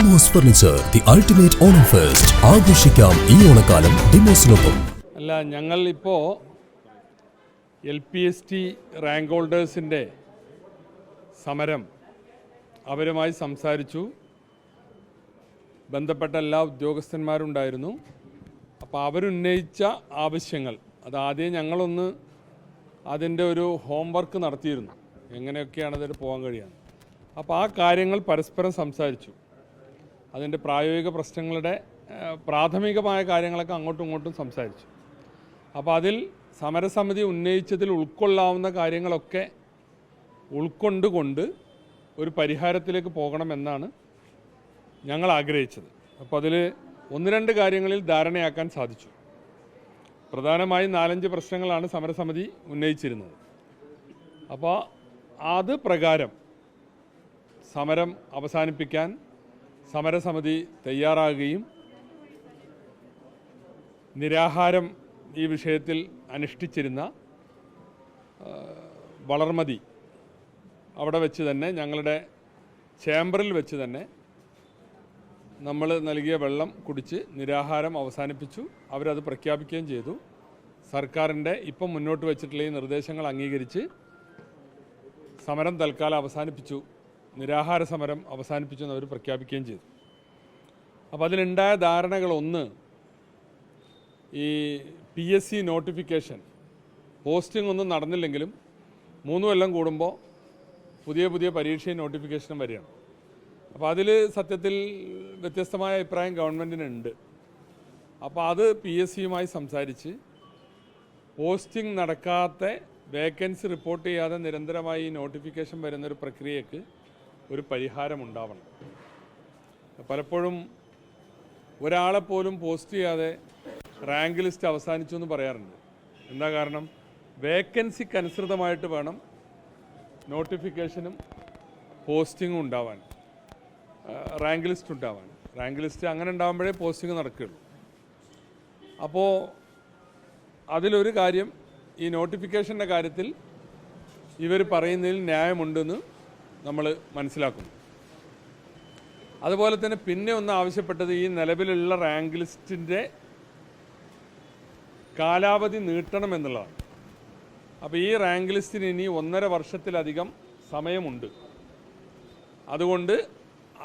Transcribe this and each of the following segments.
Demos furniture, the ultimate Onam fest. ആഘോഷിക്കാം ഈ ഓണക്കാലം ഡിമോസിനൊപ്പം. അല്ല, ഞങ്ങൾ ഇപ്പോൾ LPST റാങ്ക് ഹോൾഡേഴ്സിൻ്റെ സമരം അവരുമായി സംസാരിച്ചു. ബന്ധപ്പെട്ട എല്ലാ ഉദ്യോഗസ്ഥന്മാരുണ്ടായിരുന്നു. അപ്പോൾ അവരുന്നയിച്ച ആവശ്യങ്ങൾ അതാദ്യം ഞങ്ങളൊന്ന് അതിൻ്റെ ഒരു ഹോംവർക്ക് നടത്തിയിരുന്നു, എങ്ങനെയൊക്കെയാണ് അതിൽ പോകാൻ കഴിയുന്നത്. അപ്പോൾ ആ കാര്യങ്ങൾ പരസ്പരം സംസാരിച്ചു. അതിൻ്റെ പ്രായോഗിക പ്രശ്നങ്ങളുടെ പ്രാഥമികമായ കാര്യങ്ങളൊക്കെ അങ്ങോട്ടും ഇങ്ങോട്ടും സംസാരിച്ചു. അപ്പോൾ അതിൽ സമരസമിതി ഉന്നയിച്ചതിൽ ഉൾക്കൊള്ളാവുന്ന കാര്യങ്ങളൊക്കെ ഉൾക്കൊണ്ടുകൊണ്ട് ഒരു പരിഹാരത്തിലേക്ക് പോകണമെന്നാണ് ഞങ്ങൾ ആഗ്രഹിച്ചത്. അപ്പോൾ അതിൽ ഒന്ന് രണ്ട് കാര്യങ്ങളിൽ ധാരണയാക്കാൻ സാധിച്ചു. പ്രധാനമായും 4-5 പ്രശ്നങ്ങളാണ് സമരസമിതി ഉന്നയിച്ചിരുന്നത്. അപ്പോൾ അത് പ്രകാരം സമരം അവസാനിപ്പിക്കാൻ സമരസമിതി തയ്യാറാകുകയും നിരാഹാരം ഈ വിഷയത്തിൽ അനുഷ്ഠിച്ചിരുന്ന വളർമതി അവിടെ വെച്ച് തന്നെ ഞങ്ങളുടെ ചേംബറിൽ വെച്ച് തന്നെ നമ്മൾ നൽകിയ വെള്ളം കുടിച്ച് നിരാഹാരം അവസാനിപ്പിച്ചു. അവരത് പ്രഖ്യാപിക്കുകയും ചെയ്തു. സർക്കാരിൻ്റെ ഇപ്പം മുന്നോട്ട് വച്ചിട്ടുള്ള ഈ നിർദ്ദേശങ്ങൾ അംഗീകരിച്ച് സമരം തൽക്കാലം അവസാനിപ്പിച്ചു, നിരാഹാര സമരം അവസാനിപ്പിച്ചു എന്ന് അവർ പ്രഖ്യാപിക്കുകയും ചെയ്തു. അപ്പോൾ അതിലുണ്ടായ ധാരണകളൊന്ന്, ഈ PSC നോട്ടിഫിക്കേഷൻ പോസ്റ്റിംഗ് ഒന്നും നടന്നില്ലെങ്കിലും 3 കൊല്ലം കൂടുമ്പോൾ പുതിയ പുതിയ പരീക്ഷയും നോട്ടിഫിക്കേഷനും വരികയാണ്. അപ്പോൾ അതിൽ സത്യത്തിൽ വ്യത്യസ്തമായ അഭിപ്രായം ഗവൺമെൻറ്റിനുണ്ട്. അപ്പോൾ അത് PSCയുമായി സംസാരിച്ച് പോസ്റ്റിംഗ് നടക്കാത്ത വേക്കൻസി റിപ്പോർട്ട് ചെയ്യാതെ നിരന്തരമായി നോട്ടിഫിക്കേഷൻ വരുന്നൊരു പ്രക്രിയക്ക് ഒരു പരിഹാരമുണ്ടാവണം. പലപ്പോഴും ഒരാളെപ്പോലും പോസ്റ്റ് ചെയ്യാതെ റാങ്ക് ലിസ്റ്റ് അവസാനിച്ചു എന്ന് പറയാറുണ്ട്. എന്താ കാരണം? വേക്കൻസിക്ക് അനുസൃതമായിട്ട് വേണം നോട്ടിഫിക്കേഷനും പോസ്റ്റിങ്ങും ഉണ്ടാവാൻ, റാങ്ക് ലിസ്റ്റ് ഉണ്ടാവാൻ. റാങ്ക് ലിസ്റ്റ് അങ്ങനെ ഉണ്ടാകുമ്പോഴേ പോസ്റ്റിംഗ് നടക്കുകയുള്ളൂ. അപ്പോൾ അതിലൊരു കാര്യം, ഈ നോട്ടിഫിക്കേഷൻ്റെ കാര്യത്തിൽ ഇവർ പറയുന്നതിൽ ന്യായമുണ്ടെന്ന് നമ്മൾ മനസ്സിലാക്കുന്നു. അതുപോലെ തന്നെ പിന്നെ ഒന്ന് ആവശ്യപ്പെട്ടത് ഈ നിലവിലുള്ള റാങ്ക് ലിസ്റ്റിൻ്റെ കാലാവധി നീട്ടണമെന്നുള്ളതാണ്. അപ്പോൾ ഈ റാങ്ക് ലിസ്റ്റിന് ഇനി 1.5 വർഷത്തിലധികം സമയമുണ്ട്. അതുകൊണ്ട്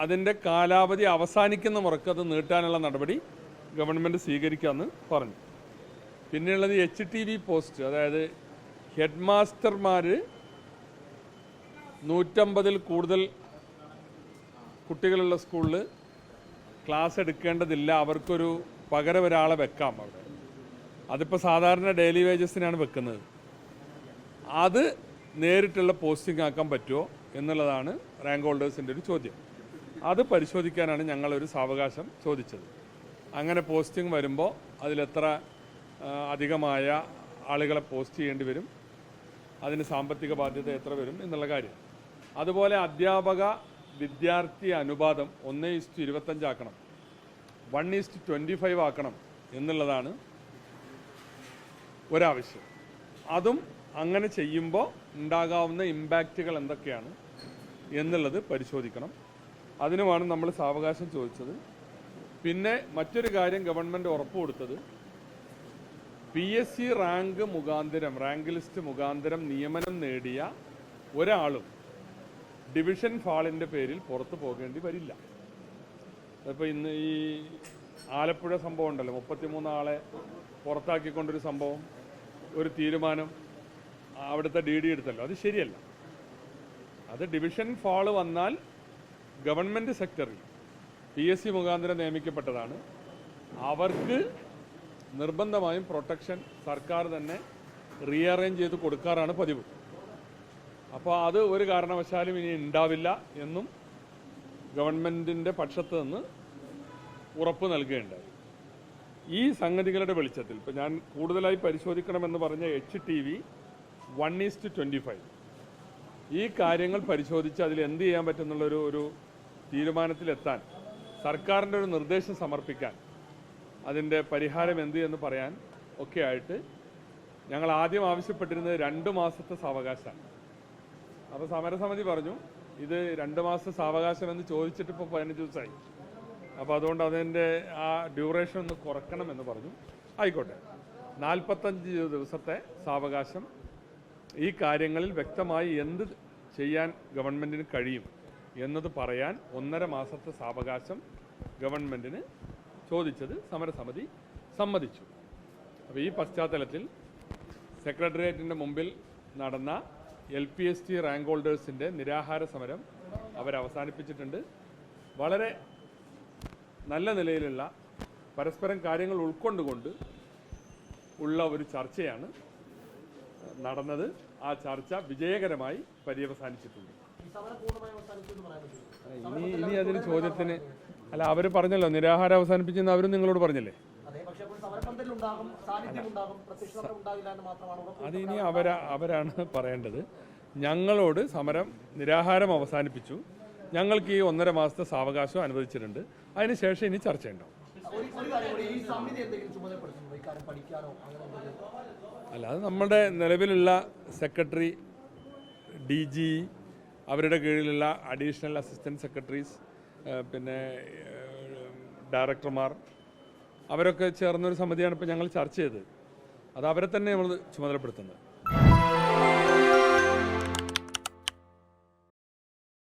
അതിൻ്റെ കാലാവധി അവസാനിക്കുന്ന മുറക്ക് അത് നീട്ടാനുള്ള നടപടി ഗവൺമെൻറ് സ്വീകരിക്കാമെന്ന് പറഞ്ഞു. പിന്നെയുള്ളത് HTV പോസ്റ്റ്, അതായത് ഹെഡ് മാസ്റ്റർമാർ 150-ൽ കൂടുതൽ കുട്ടികളുള്ള സ്കൂളിൽ ക്ലാസ് എടുക്കേണ്ടതില്ല, അവർക്കൊരു പകരം ഒരാളെ വെക്കാം അവിടെ. അതിപ്പോൾ സാധാരണ ഡെയിലി വേജസിനാണ് വെക്കുന്നത്. അത് നേരിട്ടുള്ള പോസ്റ്റിംഗ് ആക്കാൻ പറ്റുമോ എന്നുള്ളതാണ് റാങ്ക് ഹോൾഡേഴ്സിൻ്റെ ഒരു ചോദ്യം. അത് പരിശോധിക്കാനാണ് ഞങ്ങളൊരു സാവകാശം ചോദിച്ചത്. അങ്ങനെ പോസ്റ്റിംഗ് വരുമ്പോൾ അതിലെത്ര അധികമായ ആളുകളെ പോസ്റ്റ് ചെയ്യേണ്ടി വരും, അതിന് സാമ്പത്തിക ബാധ്യത എത്ര വരും എന്നുള്ള കാര്യം. അതുപോലെ അധ്യാപക വിദ്യാർത്ഥി അനുപാതം 1:25 ആക്കണം, 1:25 ആക്കണം എന്നുള്ളതാണ് ഒരാവശ്യം. അതും അങ്ങനെ ചെയ്യുമ്പോൾ ഉണ്ടാകാവുന്ന ഇമ്പാക്റ്റുകൾ എന്തൊക്കെയാണ് എന്നുള്ളത് പരിശോധിക്കണം. അതിനുമാണ് നമ്മൾ സാവകാശം ചോദിച്ചത്. പിന്നെ മറ്റൊരു കാര്യം ഗവൺമെൻറ് ഉറപ്പ് കൊടുത്തത്, PSC റാങ്ക് മുഖാന്തരം, റാങ്ക് ലിസ്റ്റ് മുഖാന്തരം നിയമനം നേടിയ ഒരാളും ഡിവിഷൻ ഫാളിൻ്റെ പേരിൽ പുറത്തു പോകേണ്ടി വരില്ല. അപ്പോൾ ഇന്ന് ഈ ആലപ്പുഴ സംഭവം ഉണ്ടല്ലോ, 33 ആളെ പുറത്താക്കിക്കൊണ്ടൊരു സംഭവം, ഒരു തീരുമാനം അവിടുത്തെ DD എടുത്തല്ലോ, അത് ശരിയല്ല. അത് ഡിവിഷൻ ഫാള് വന്നാൽ ഗവൺമെൻറ് സെക്ടറിൽ PSC മുഖാന്തരം നിയമിക്കപ്പെട്ടതാണ്, അവർക്ക് നിർബന്ധമായും പ്രൊട്ടക്ഷൻ സർക്കാർ തന്നെ റീഅറേഞ്ച് ചെയ്ത് കൊടുക്കാറാണ് പതിവ്. അപ്പോൾ അത് ഒരു കാരണവശാലും ഇനി ഉണ്ടാവില്ല എന്നും ഗവൺമെൻറ്റിൻ്റെ പക്ഷത്ത് നിന്ന് ഉറപ്പ് നൽകുകയുണ്ടായി. ഈ സംഗതികളുടെ വെളിച്ചത്തിൽ ഇപ്പോൾ ഞാൻ കൂടുതലായി പരിശോധിക്കണമെന്ന് പറഞ്ഞ HTV 1:25 ഈ കാര്യങ്ങൾ പരിശോധിച്ച് അതിൽ എന്ത് ചെയ്യാൻ പറ്റുന്നുള്ളൊരു തീരുമാനത്തിലെത്താൻ, സർക്കാരിൻ്റെ ഒരു നിർദ്ദേശം സമർപ്പിക്കാൻ, അതിൻ്റെ പരിഹാരം എന്ത് എന്ന് പറയാൻ ഒക്കെ ആയിട്ട് ഞങ്ങൾ ആദ്യം ആവശ്യപ്പെട്ടിരുന്നത് 2 മാസത്തെ സാവകാശമാണ്. അപ്പോൾ സമരസമിതി പറഞ്ഞു ഇത് 2 മാസത്തെ സാവകാശം എന്ന് ചോദിച്ചിട്ട് ഇപ്പോൾ 15 ദിവസമായി. അപ്പോൾ അതുകൊണ്ട് അതിൻ്റെ ആ ഡ്യൂറേഷൻ ഒന്ന് കുറയ്ക്കണമെന്ന് പറഞ്ഞു. ആയിക്കോട്ടെ, 45 ദിവസത്തെ സാവകാശം ഈ കാര്യങ്ങളിൽ വ്യക്തമായി എന്ത് ചെയ്യാൻ ഗവൺമെൻറ്റിന് കഴിയും എന്നത് പറയാൻ 1.5 മാസത്തെ സാവകാശം ഗവൺമെൻറ്റിന് ചോദിച്ചത് സമരസമിതി സമ്മതിച്ചു. അപ്പോൾ ഈ പശ്ചാത്തലത്തിൽ സെക്രട്ടേറിയറ്റിൻ്റെ മുമ്പിൽ നടന്ന LPST റാങ്ക് ഹോൾഡേഴ്സിൻ്റെ നിരാഹാര സമരം അവരവസാനിപ്പിച്ചിട്ടുണ്ട്. വളരെ നല്ല നിലയിലുള്ള പരസ്പരം കാര്യങ്ങൾ ഉൾക്കൊണ്ടുകൊണ്ട് ഉള്ള ഒരു ചർച്ചയാണ് നടന്നത്. ആ ചർച്ച വിജയകരമായി പര്യവസാനിച്ചിട്ടുണ്ട്. ഇനി അതിന് ചോദ്യത്തിന് അല്ല, അവർ പറഞ്ഞല്ലോ നിരാഹാരം അവസാനിപ്പിച്ചെന്ന് അവരും നിങ്ങളോട് പറഞ്ഞില്ലേ. അത് ഇനി അവരാണ് പറയേണ്ടത്. ഞങ്ങളോട് നിരാഹാരം അവസാനിപ്പിച്ചു, ഞങ്ങൾക്ക് ഈ 1.5 മാസത്തെ സാവകാശം അനുവദിച്ചിട്ടുണ്ട്. അതിനുശേഷം ഇനി ചർച്ചയുണ്ടാവും. അല്ല, അത് നമ്മുടെ നിലവിലുള്ള സെക്രട്ടറി, DG, അവരുടെ കീഴിലുള്ള അഡീഷണൽ അസിസ്റ്റൻറ്റ് സെക്രട്ടറീസ്, പിന്നെ ഡയറക്ടർമാർ, അവരൊക്കെ ചേർന്നൊരു സമിതിയാണ് ഇപ്പോൾ ഞങ്ങൾ ചർച്ച ചെയ്തത്. അത് അവരെ തന്നെ നമ്മൾ ചുമതലപ്പെടുത്തുന്നത്.